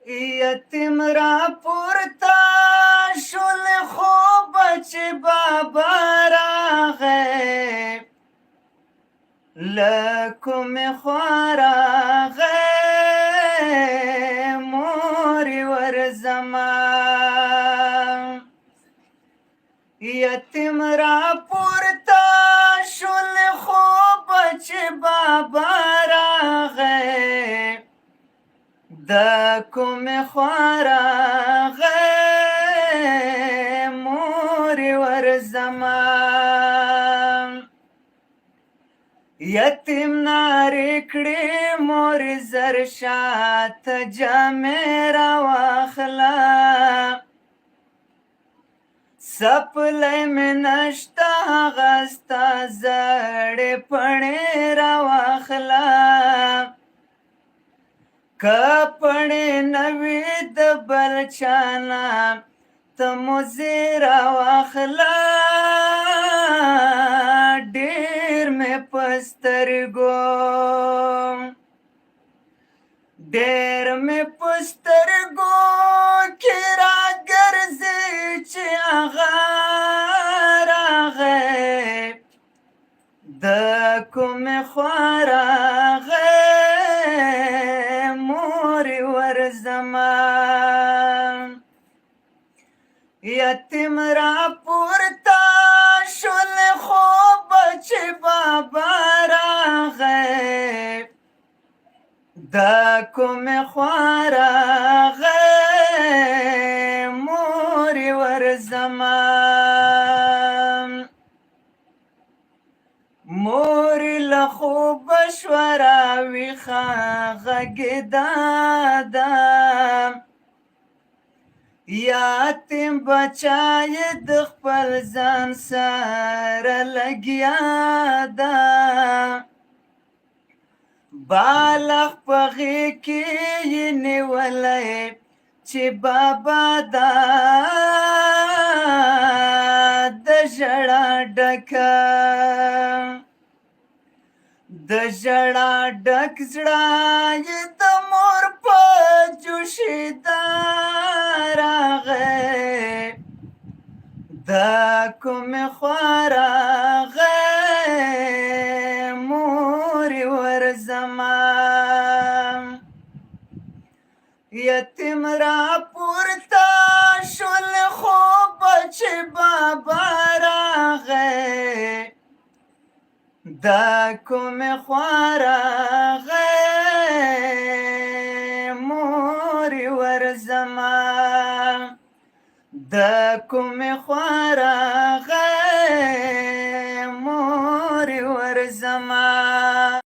یتیم را پورته شول خوب چې بابا راغی له کومې خوا راغی مورې ورځمه یتیم را پورته شول خوب چې بابا راغی د کومې خوا راغی مورې ورځمه یتیم نارې کړې مورې زر شاته جامې راواخله سپلی مې نشته هغه ستا زړې پڼې راواخله که پڼې نه وي د بل چا نه ته موزې راواخله ډېر مې په سترګو کې راګرځي چې هغه راغی د کومې خوا راغی مورې ورځمه یتیم را پورته شول خوب چې بابا راغی د کومې خوا راغی مورې ورځمه مورې له خوبه شوه راویښه غږېدا ده یتیم بچا یې د خپل ځان سره لګیا ده بالغ په غېږ کې یې نیولی چې بابا دا د ژړا ډک زړه یې د مور په جوشېدا راغی د کومې خوا راغی مورې ورځمه یتیم را پورته شول خوب چې بابا راغی د کومې خوا راغی مورې ورځمه د کومې خوا راغی مورې ورځمه